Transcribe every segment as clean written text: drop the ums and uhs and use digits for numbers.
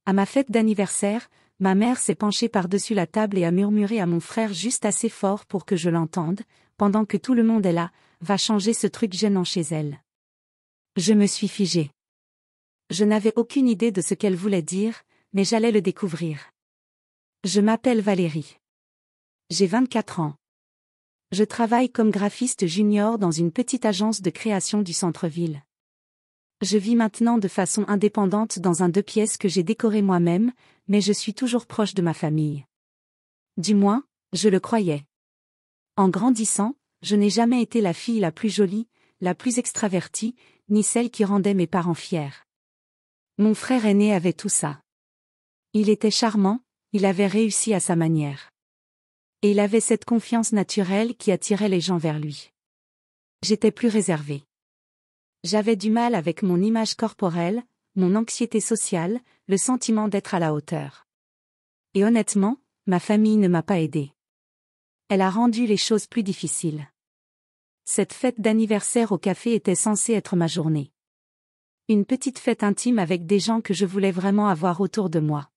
À ma fête d'anniversaire, ma mère s'est penchée par-dessus la table et a murmuré à mon frère juste assez fort pour que je l'entende, pendant que tout le monde est là, va changer ce truc gênant chez elle. Je me suis figée. Je n'avais aucune idée de ce qu'elle voulait dire, mais j'allais le découvrir. Je m'appelle Valérie. J'ai 24 ans. Je travaille comme graphiste junior dans une petite agence de création du centre-ville. Je vis maintenant de façon indépendante dans un 2 pièces que j'ai décoré moi-même, mais je suis toujours proche de ma famille. Du moins, je le croyais. En grandissant, je n'ai jamais été la fille la plus jolie, la plus extravertie, ni celle qui rendait mes parents fiers. Mon frère aîné avait tout ça. Il était charmant, il avait réussi à sa manière. Et il avait cette confiance naturelle qui attirait les gens vers lui. J'étais plus réservée. J'avais du mal avec mon image corporelle, mon anxiété sociale, le sentiment d'être à la hauteur. Et honnêtement, ma famille ne m'a pas aidée. Elle a rendu les choses plus difficiles. Cette fête d'anniversaire au café était censée être ma journée. Une petite fête intime avec des gens que je voulais vraiment avoir autour de moi.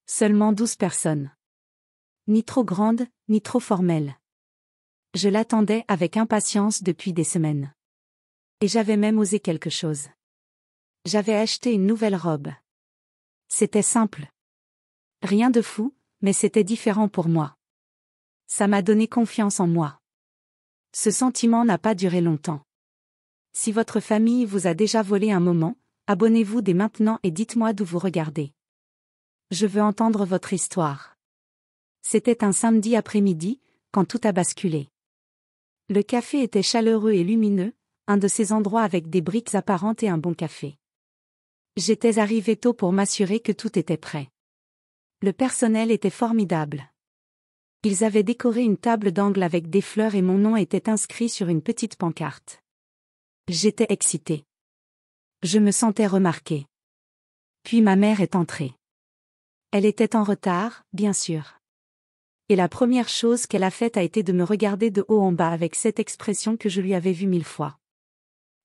Seulement 12 personnes. Ni trop grande, ni trop formelle. Je l'attendais avec impatience depuis des semaines. Et j'avais même osé quelque chose. J'avais acheté une nouvelle robe. C'était simple. Rien de fou, mais c'était différent pour moi. Ça m'a donné confiance en moi. Ce sentiment n'a pas duré longtemps. Si votre famille vous a déjà volé un moment, abonnez-vous dès maintenant et dites-moi d'où vous regardez. Je veux entendre votre histoire. C'était un samedi après-midi, quand tout a basculé. Le café était chaleureux et lumineux, un de ces endroits avec des briques apparentes et un bon café. J'étais arrivée tôt pour m'assurer que tout était prêt. Le personnel était formidable. Ils avaient décoré une table d'angle avec des fleurs et mon nom était inscrit sur une petite pancarte. J'étais excitée. Je me sentais remarquée. Puis ma mère est entrée. Elle était en retard, bien sûr. Et la première chose qu'elle a faite a été de me regarder de haut en bas avec cette expression que je lui avais vue 1000 fois.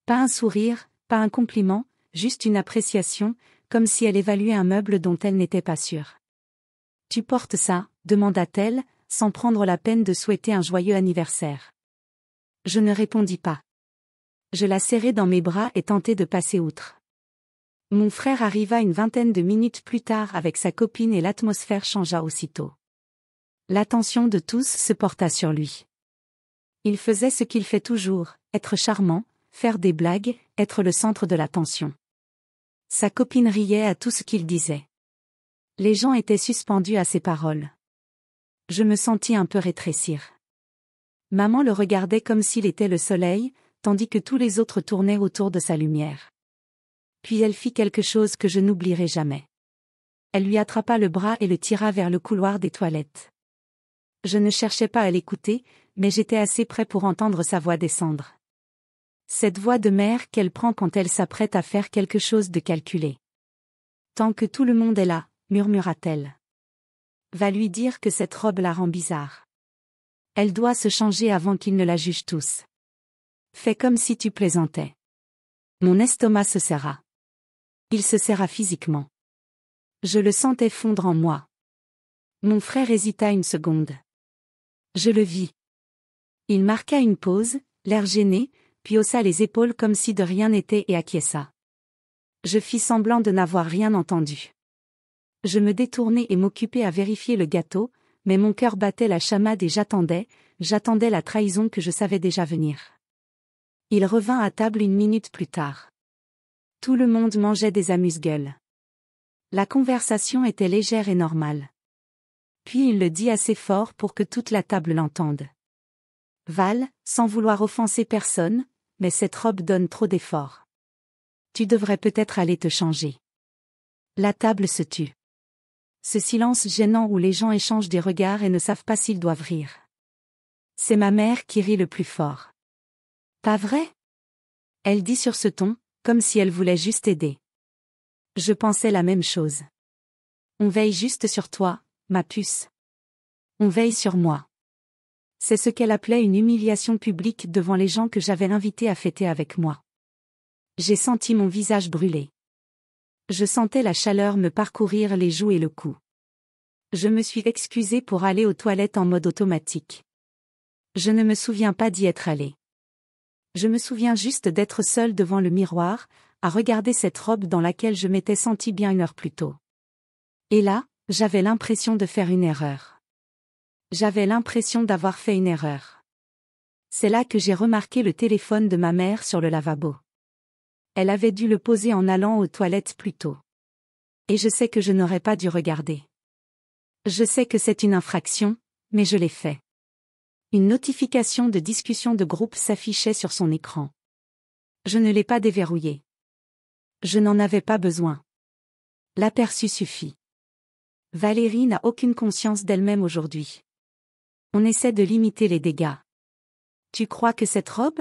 Pas un sourire, pas un compliment, juste une appréciation, comme si elle évaluait un meuble dont elle n'était pas sûre. « Tu portes ça ?» demanda-t-elle, sans prendre la peine de souhaiter un joyeux anniversaire. Je ne répondis pas. Je la serrai dans mes bras et tentai de passer outre. Mon frère arriva une vingtaine de minutes plus tard avec sa copine et l'atmosphère changea aussitôt. L'attention de tous se porta sur lui. Il faisait ce qu'il fait toujours, être charmant, faire des blagues, être le centre de l'attention. Sa copine riait à tout ce qu'il disait. Les gens étaient suspendus à ses paroles. Je me sentis un peu rétrécir. Maman le regardait comme s'il était le soleil, tandis que tous les autres tournaient autour de sa lumière. Puis elle fit quelque chose que je n'oublierai jamais. Elle lui attrapa le bras et le tira vers le couloir des toilettes. Je ne cherchais pas à l'écouter, mais j'étais assez près pour entendre sa voix descendre. Cette voix de mère qu'elle prend quand elle s'apprête à faire quelque chose de calculé. « Tant que tout le monde est là », murmura-t-elle. « Va lui dire que cette robe la rend bizarre. Elle doit se changer avant qu'ils ne la jugent tous. Fais comme si tu plaisantais. » Mon estomac se serra. Il se serra physiquement. Je le sentais fondre en moi. Mon frère hésita une seconde. Je le vis. Il marqua une pause, l'air gêné, puis haussa les épaules comme si de rien n'était et acquiesça. Je fis semblant de n'avoir rien entendu. Je me détournai et m'occupai à vérifier le gâteau, mais mon cœur battait la chamade et j'attendais la trahison que je savais déjà venir. Il revint à table 1 minute plus tard. Tout le monde mangeait des amuse-gueules. La conversation était légère et normale. Puis il le dit assez fort pour que toute la table l'entende. « Val, sans vouloir offenser personne, mais cette robe donne trop d'efforts. Tu devrais peut-être aller te changer. » La table se tut. Ce silence gênant où les gens échangent des regards et ne savent pas s'ils doivent rire. C'est ma mère qui rit le plus fort. « Pas vrai ?» Elle dit sur ce ton, comme si elle voulait juste aider. Je pensais la même chose. On veille juste sur toi, ma puce. On veille sur moi. C'est ce qu'elle appelait une humiliation publique devant les gens que j'avais invités à fêter avec moi. J'ai senti mon visage brûler. Je sentais la chaleur me parcourir les joues et le cou. Je me suis excusée pour aller aux toilettes en mode automatique. Je ne me souviens pas d'y être allée. Je me souviens juste d'être seule devant le miroir, à regarder cette robe dans laquelle je m'étais sentie bien une heure plus tôt. Et là, j'avais l'impression de faire une erreur. J'avais l'impression d'avoir fait une erreur. C'est là que j'ai remarqué le téléphone de ma mère sur le lavabo. Elle avait dû le poser en allant aux toilettes plus tôt. Et je sais que je n'aurais pas dû regarder. Je sais que c'est une infraction, mais je l'ai fait. Une notification de discussion de groupe s'affichait sur son écran. Je ne l'ai pas déverrouillée. Je n'en avais pas besoin. L'aperçu suffit. Valérie n'a aucune conscience d'elle-même aujourd'hui. On essaie de limiter les dégâts. Tu crois que cette robe?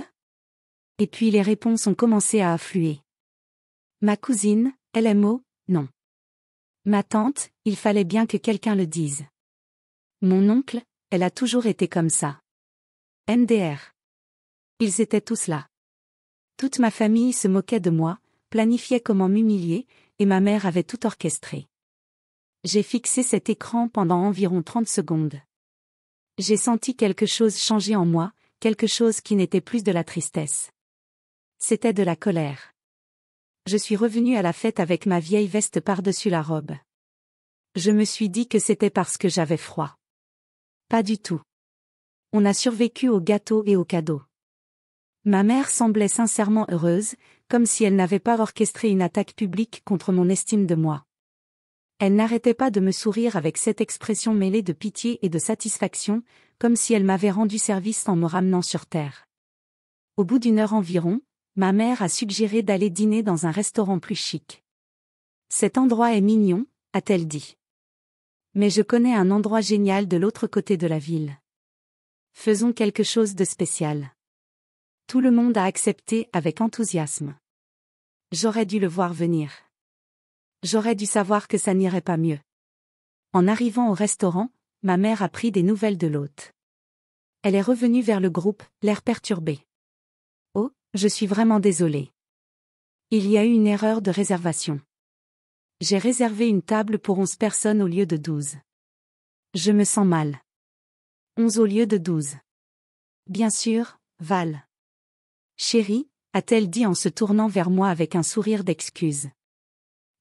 Et puis les réponses ont commencé à affluer. Ma cousine, LMO, non. Ma tante, il fallait bien que quelqu'un le dise. Mon oncle, elle a toujours été comme ça. MDR. Ils étaient tous là. Toute ma famille se moquait de moi, planifiait comment m'humilier, et ma mère avait tout orchestré. J'ai fixé cet écran pendant environ 30 secondes. J'ai senti quelque chose changer en moi, quelque chose qui n'était plus de la tristesse. C'était de la colère. Je suis revenue à la fête avec ma vieille veste par-dessus la robe. Je me suis dit que c'était parce que j'avais froid. Pas du tout. On a survécu aux gâteaux et aux cadeaux. Ma mère semblait sincèrement heureuse, comme si elle n'avait pas orchestré une attaque publique contre mon estime de moi. Elle n'arrêtait pas de me sourire avec cette expression mêlée de pitié et de satisfaction, comme si elle m'avait rendu service en me ramenant sur terre. Au bout d'une heure environ, ma mère a suggéré d'aller dîner dans un restaurant plus chic. Cet endroit est mignon, a-t-elle dit. Mais je connais un endroit génial de l'autre côté de la ville. Faisons quelque chose de spécial. Tout le monde a accepté avec enthousiasme. J'aurais dû le voir venir. J'aurais dû savoir que ça n'irait pas mieux. En arrivant au restaurant, ma mère a pris des nouvelles de l'hôte. Elle est revenue vers le groupe, l'air perturbé. Oh, je suis vraiment désolée. Il y a eu une erreur de réservation. J'ai réservé une table pour 11 personnes au lieu de 12. Je me sens mal. 11 au lieu de 12. Bien sûr, Val. Chérie, a-t-elle dit en se tournant vers moi avec un sourire d'excuse.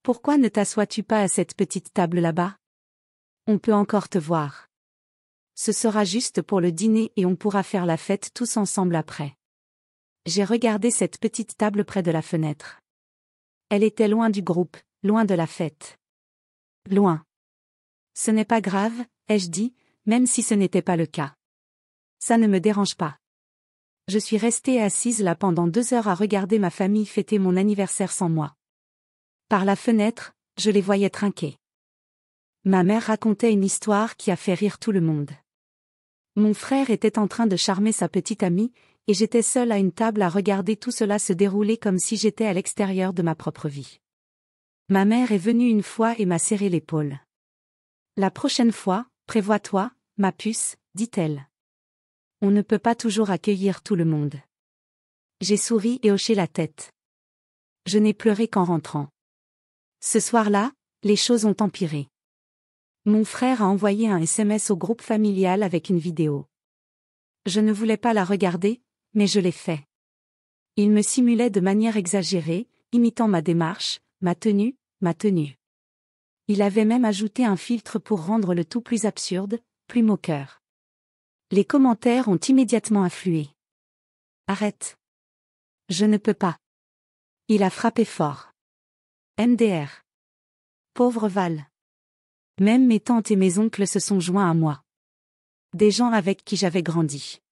Pourquoi ne t'assois-tu pas à cette petite table là-bas? On peut encore te voir. Ce sera juste pour le dîner et on pourra faire la fête tous ensemble après. J'ai regardé cette petite table près de la fenêtre. Elle était loin du groupe, loin de la fête. Loin. Ce n'est pas grave, ai-je dit, même si ce n'était pas le cas. Ça ne me dérange pas. Je suis restée assise là pendant 2 heures à regarder ma famille fêter mon anniversaire sans moi. Par la fenêtre, je les voyais trinquer. Ma mère racontait une histoire qui a fait rire tout le monde. Mon frère était en train de charmer sa petite amie, et j'étais seule à une table à regarder tout cela se dérouler comme si j'étais à l'extérieur de ma propre vie. Ma mère est venue une fois et m'a serré l'épaule. La prochaine fois, prévois-toi, ma puce, dit-elle. On ne peut pas toujours accueillir tout le monde. J'ai souri et hoché la tête. Je n'ai pleuré qu'en rentrant. Ce soir-là, les choses ont empiré. Mon frère a envoyé un SMS au groupe familial avec une vidéo. Je ne voulais pas la regarder, mais je l'ai fait. Il me simulait de manière exagérée, imitant ma démarche, ma tenue. Il avait même ajouté un filtre pour rendre le tout plus absurde, plus moqueur. Les commentaires ont immédiatement afflué. Arrête. Je ne peux pas. Il a frappé fort. MDR. Pauvre Val. Même mes tantes et mes oncles se sont joints à moi. Des gens avec qui j'avais grandi.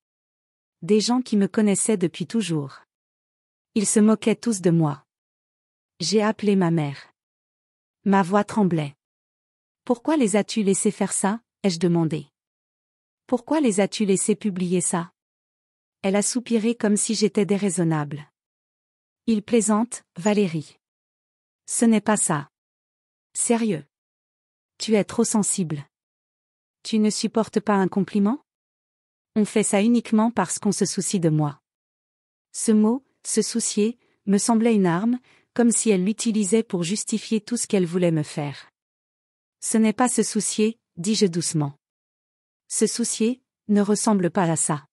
Des gens qui me connaissaient depuis toujours. Ils se moquaient tous de moi. J'ai appelé ma mère. Ma voix tremblait. Pourquoi les as-tu laissés faire ça, ai-je demandé. Pourquoi les as-tu laissés publier ça? Elle a soupiré comme si j'étais déraisonnable. Il plaisante, Valérie. Ce n'est pas ça. Sérieux. Tu es trop sensible. Tu ne supportes pas un compliment? On fait ça uniquement parce qu'on se soucie de moi. Ce mot, se soucier, me semblait une arme, comme si elle l'utilisait pour justifier tout ce qu'elle voulait me faire. Ce n'est pas se soucier, dis-je doucement. Se soucier ne ressemble pas à ça.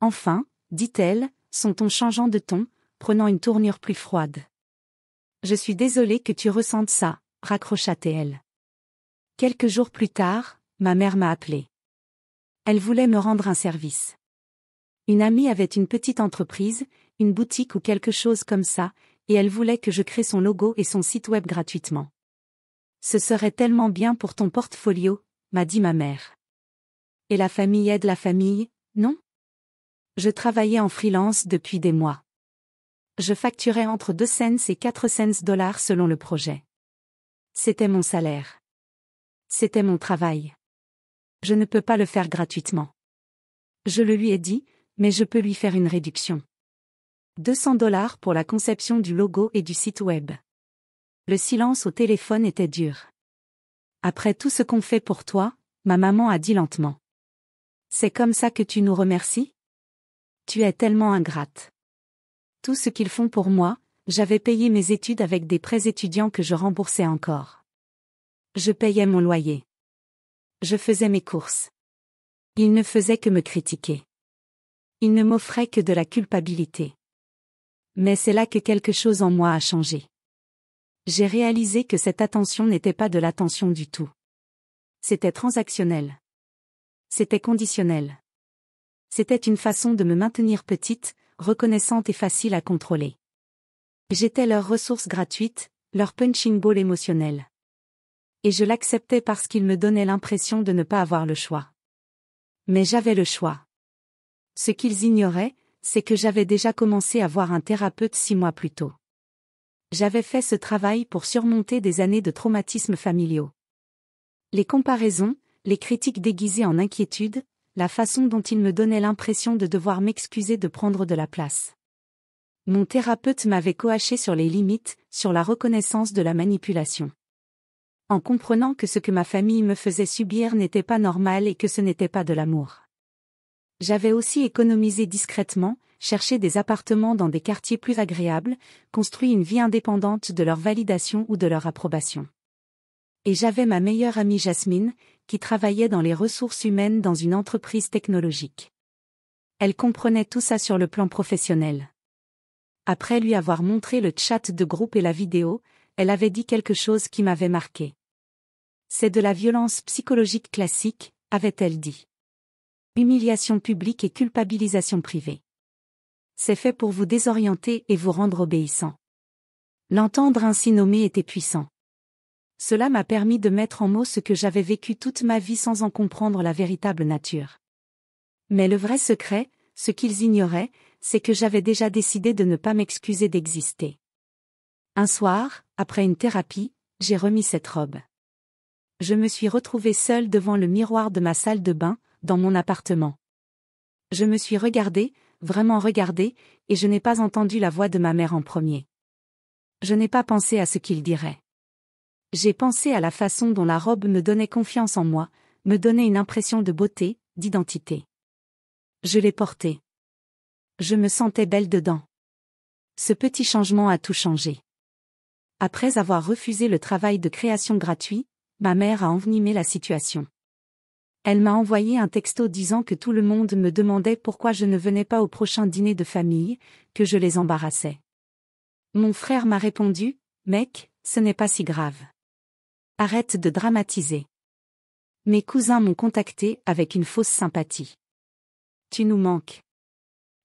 Enfin, dit-elle, son ton changeant de ton, prenant une tournure plus froide. Je suis désolée que tu ressentes ça, raccrocha-t-elle. Quelques jours plus tard, ma mère m'a appelée. Elle voulait me rendre un service. Une amie avait une petite entreprise, une boutique ou quelque chose comme ça, et elle voulait que je crée son logo et son site web gratuitement. Ce serait tellement bien pour ton portfolio, m'a dit ma mère. Et la famille aide la famille, non? Je travaillais en freelance depuis des mois. Je facturais entre 2 cents et 4 cents dollars selon le projet. C'était mon salaire. C'était mon travail. Je ne peux pas le faire gratuitement. Je le lui ai dit, mais je peux lui faire une réduction. 200 dollars pour la conception du logo et du site web. Le silence au téléphone était dur. Après tout ce qu'on fait pour toi, ma maman a dit lentement. C'est comme ça que tu nous remercies? Tu es tellement ingrate. Tout ce qu'ils font pour moi, j'avais payé mes études avec des prêts étudiants que je remboursais encore. Je payais mon loyer. Je faisais mes courses. Ils ne faisaient que me critiquer. Ils ne m'offraient que de la culpabilité. Mais c'est là que quelque chose en moi a changé. J'ai réalisé que cette attention n'était pas de l'attention du tout. C'était transactionnel. C'était conditionnel. C'était une façon de me maintenir petite, reconnaissante et facile à contrôler. J'étais leur ressource gratuite, leur punching ball émotionnel. Et je l'acceptais parce qu'ils me donnaient l'impression de ne pas avoir le choix. Mais j'avais le choix. Ce qu'ils ignoraient, c'est que j'avais déjà commencé à voir un thérapeute 6 mois plus tôt. J'avais fait ce travail pour surmonter des années de traumatismes familiaux. Les comparaisons, les critiques déguisées en inquiétude, la façon dont ils me donnaient l'impression de devoir m'excuser de prendre de la place. Mon thérapeute m'avait coaché sur les limites, sur la reconnaissance de la manipulation. En comprenant que ce que ma famille me faisait subir n'était pas normal et que ce n'était pas de l'amour. J'avais aussi économisé discrètement, cherché des appartements dans des quartiers plus agréables, construit une vie indépendante de leur validation ou de leur approbation. Et j'avais ma meilleure amie Jasmine, qui travaillait dans les ressources humaines dans une entreprise technologique. Elle comprenait tout ça sur le plan professionnel. Après lui avoir montré le chat de groupe et la vidéo, elle avait dit quelque chose qui m'avait marqué. C'est de la violence psychologique classique, avait-elle dit. Humiliation publique et culpabilisation privée. C'est fait pour vous désorienter et vous rendre obéissant. L'entendre ainsi nommé était puissant. Cela m'a permis de mettre en mots ce que j'avais vécu toute ma vie sans en comprendre la véritable nature. Mais le vrai secret, ce qu'ils ignoraient, c'est que j'avais déjà décidé de ne pas m'excuser d'exister. Un soir, après une thérapie, j'ai remis cette robe. Je me suis retrouvée seule devant le miroir de ma salle de bain, dans mon appartement. Je me suis regardée, vraiment regardée, et je n'ai pas entendu la voix de ma mère en premier. Je n'ai pas pensé à ce qu'il dirait. J'ai pensé à la façon dont la robe me donnait confiance en moi, me donnait une impression de beauté, d'identité. Je l'ai portée. Je me sentais belle dedans. Ce petit changement a tout changé. Après avoir refusé le travail de création gratuit, ma mère a envenimé la situation. Elle m'a envoyé un texto disant que tout le monde me demandait pourquoi je ne venais pas au prochain dîner de famille, que je les embarrassais. Mon frère m'a répondu, « Mec, ce n'est pas si grave. Arrête de dramatiser. » Mes cousins m'ont contacté avec une fausse sympathie. « Tu nous manques. »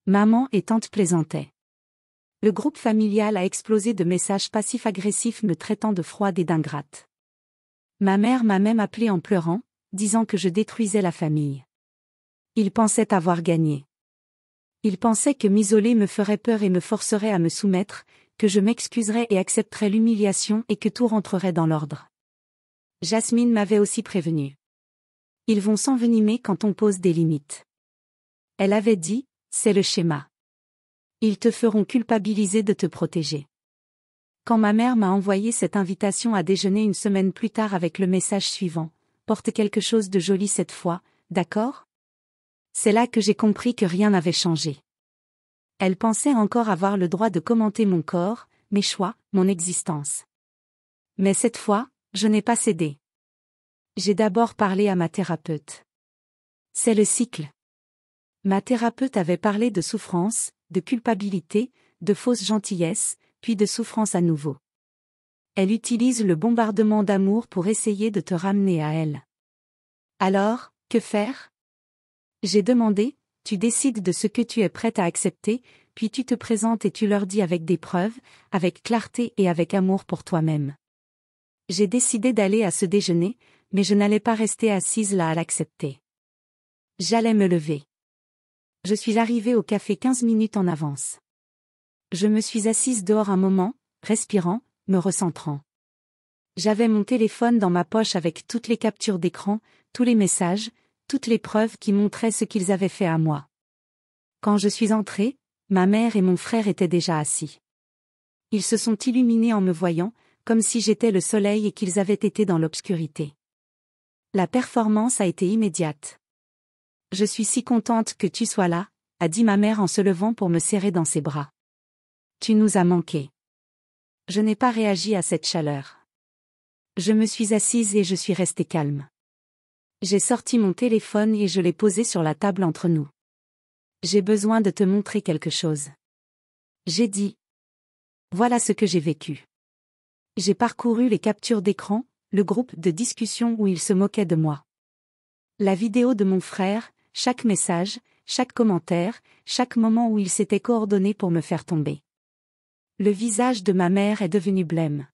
Maman et tante plaisantaient. Le groupe familial a explosé de messages passifs-agressifs me traitant de froide et d'ingrate. Ma mère m'a même appelé en pleurant, disant que je détruisais la famille. Ils pensaient avoir gagné. Ils pensaient que m'isoler me ferait peur et me forcerait à me soumettre, que je m'excuserais et accepterais l'humiliation et que tout rentrerait dans l'ordre. Jasmine m'avait aussi prévenu. Ils vont s'envenimer quand on pose des limites. Elle avait dit, c'est le schéma. Ils te feront culpabiliser de te protéger. Quand ma mère m'a envoyé cette invitation à déjeuner une semaine plus tard avec le message suivant, porte quelque chose de joli cette fois, d'accord? C'est là que j'ai compris que rien n'avait changé. Elle pensait encore avoir le droit de commenter mon corps, mes choix, mon existence. Mais cette fois, je n'ai pas cédé. J'ai d'abord parlé à ma thérapeute. C'est le cycle. Ma thérapeute avait parlé de souffrance, de culpabilité, de fausse gentillesse, puis de souffrance à nouveau. Elle utilise le bombardement d'amour pour essayer de te ramener à elle. Alors, que faire? J'ai demandé, tu décides de ce que tu es prête à accepter, puis tu te présentes et tu leur dis avec des preuves, avec clarté et avec amour pour toi-même. J'ai décidé d'aller à ce déjeuner, mais je n'allais pas rester assise là à l'accepter. J'allais me lever. Je suis arrivée au café 15 minutes en avance. Je me suis assise dehors un moment, respirant, me recentrant. J'avais mon téléphone dans ma poche avec toutes les captures d'écran, tous les messages, toutes les preuves qui montraient ce qu'ils avaient fait à moi. Quand je suis entrée, ma mère et mon frère étaient déjà assis. Ils se sont illuminés en me voyant, comme si j'étais le soleil et qu'ils avaient été dans l'obscurité. La performance a été immédiate. Je suis si contente que tu sois là, a dit ma mère en se levant pour me serrer dans ses bras. Tu nous as manqué. Je n'ai pas réagi à cette chaleur. Je me suis assise et je suis restée calme. J'ai sorti mon téléphone et je l'ai posé sur la table entre nous. J'ai besoin de te montrer quelque chose. J'ai dit. Voilà ce que j'ai vécu. J'ai parcouru les captures d'écran, le groupe de discussion où ils se moquaient de moi. La vidéo de mon frère, chaque message, chaque commentaire, chaque moment où il s'était coordonné pour me faire tomber. Le visage de ma mère est devenu blême.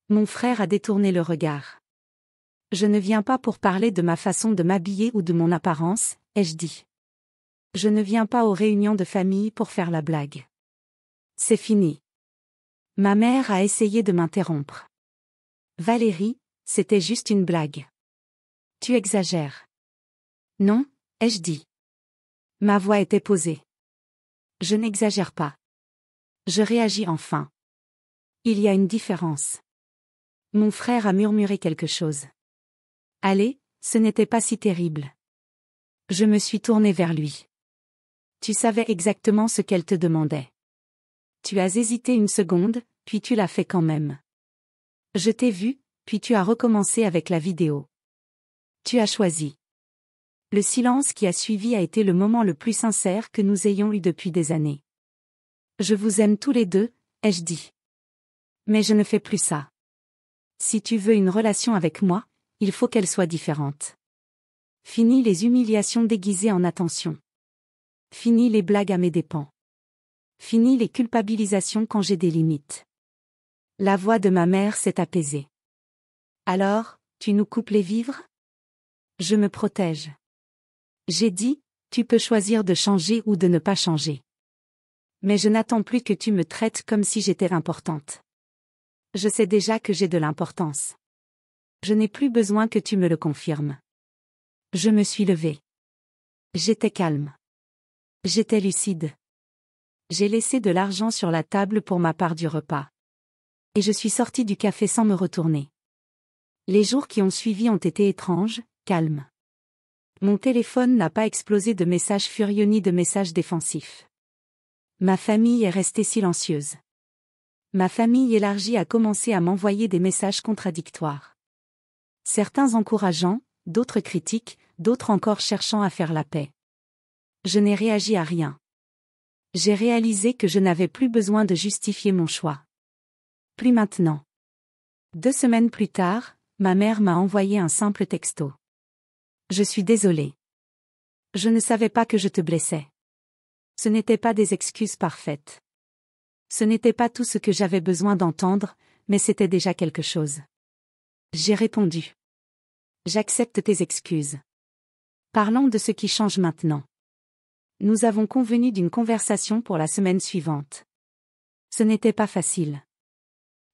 Mon frère a détourné le regard. Je ne viens pas pour parler de ma façon de m'habiller ou de mon apparence, ai-je dit. Je ne viens pas aux réunions de famille pour faire la blague. C'est fini. Ma mère a essayé de m'interrompre. Valérie, c'était juste une blague. Tu exagères. Non, ai-je dit. Ma voix était posée. Je n'exagère pas. Je réagis enfin. Il y a une différence. Mon frère a murmuré quelque chose. Allez, ce n'était pas si terrible. Je me suis tournée vers lui. Tu savais exactement ce qu'elle te demandait. Tu as hésité une seconde, puis tu l'as fait quand même. Je t'ai vu, puis tu as recommencé avec la vidéo. Tu as choisi. Le silence qui a suivi a été le moment le plus sincère que nous ayons eu depuis des années. Je vous aime tous les deux, ai-je dit. Mais je ne fais plus ça. Si tu veux une relation avec moi, il faut qu'elle soit différente. Fini les humiliations déguisées en attention. Fini les blagues à mes dépens. Fini les culpabilisations quand j'ai des limites. La voix de ma mère s'est apaisée. Alors, tu nous coupes les vivres? Je me protège. J'ai dit, tu peux choisir de changer ou de ne pas changer. Mais je n'attends plus que tu me traites comme si j'étais importante. Je sais déjà que j'ai de l'importance. Je n'ai plus besoin que tu me le confirmes. Je me suis levée. J'étais calme. J'étais lucide. J'ai laissé de l'argent sur la table pour ma part du repas. Et je suis sortie du café sans me retourner. Les jours qui ont suivi ont été étranges, calmes. Mon téléphone n'a pas explosé de messages furieux ni de messages défensifs. Ma famille est restée silencieuse. Ma famille élargie a commencé à m'envoyer des messages contradictoires. Certains encourageants, d'autres critiques, d'autres encore cherchant à faire la paix. Je n'ai réagi à rien. J'ai réalisé que je n'avais plus besoin de justifier mon choix. Plus maintenant. 2 semaines plus tard, ma mère m'a envoyé un simple texto. Je suis désolée. Je ne savais pas que je te blessais. Ce n'étaient pas des excuses parfaites. Ce n'était pas tout ce que j'avais besoin d'entendre, mais c'était déjà quelque chose. J'ai répondu. J'accepte tes excuses. Parlons de ce qui change maintenant. Nous avons convenu d'une conversation pour la semaine suivante. Ce n'était pas facile.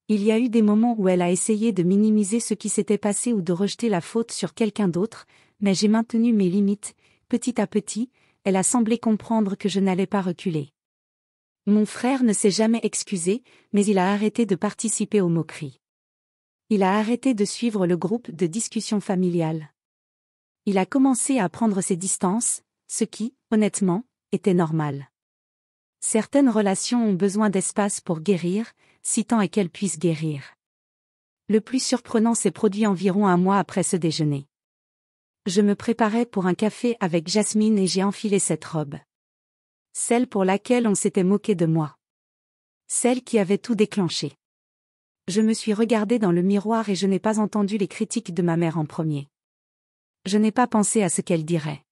Il y a eu des moments où elle a essayé de minimiser ce qui s'était passé ou de rejeter la faute sur quelqu'un d'autre, mais j'ai maintenu mes limites. Petit à petit, elle a semblé comprendre que je n'allais pas reculer. Mon frère ne s'est jamais excusé, mais il a arrêté de participer aux moqueries. Il a arrêté de suivre le groupe de discussion familiale. Il a commencé à prendre ses distances, ce qui, honnêtement, était normal. Certaines relations ont besoin d'espace pour guérir, si tant est qu'elles puissent guérir. Le plus surprenant s'est produit environ un mois après ce déjeuner. Je me préparais pour un café avec Jasmine et j'ai enfilé cette robe. Celle pour laquelle on s'était moqué de moi. Celle qui avait tout déclenché. Je me suis regardée dans le miroir et je n'ai pas entendu les critiques de ma mère en premier. Je n'ai pas pensé à ce qu'elle dirait.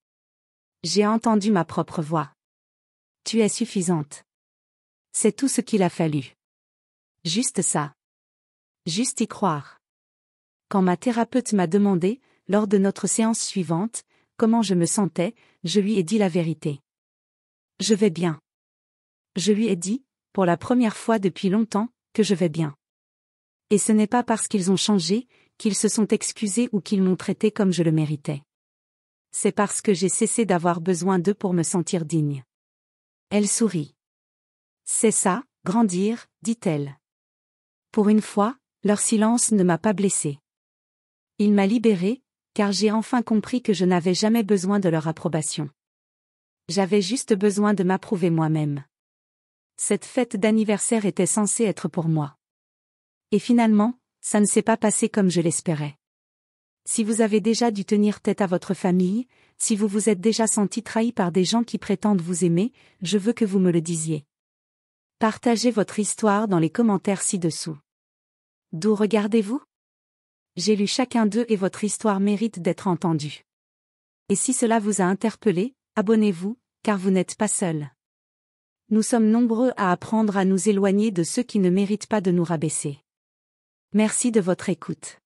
J'ai entendu ma propre voix. Tu es suffisante. C'est tout ce qu'il a fallu. Juste ça. Juste y croire. Quand ma thérapeute m'a demandé, lors de notre séance suivante, comment je me sentais, je lui ai dit la vérité. Je vais bien. Je lui ai dit, pour la première fois depuis longtemps, que je vais bien. Et ce n'est pas parce qu'ils ont changé, qu'ils se sont excusés ou qu'ils m'ont traité comme je le méritais. C'est parce que j'ai cessé d'avoir besoin d'eux pour me sentir digne. Elle sourit. C'est ça, grandir, dit-elle. Pour une fois, leur silence ne m'a pas blessée. Il m'a libérée, car j'ai enfin compris que je n'avais jamais besoin de leur approbation. J'avais juste besoin de m'approuver moi-même. Cette fête d'anniversaire était censée être pour moi. Et finalement, ça ne s'est pas passé comme je l'espérais. Si vous avez déjà dû tenir tête à votre famille, si vous vous êtes déjà senti trahi par des gens qui prétendent vous aimer, je veux que vous me le disiez. Partagez votre histoire dans les commentaires ci-dessous. D'où regardez-vous ? J'ai lu chacun d'eux et votre histoire mérite d'être entendue. Et si cela vous a interpellé, abonnez-vous, car vous n'êtes pas seul. Nous sommes nombreux à apprendre à nous éloigner de ceux qui ne méritent pas de nous rabaisser. Merci de votre écoute.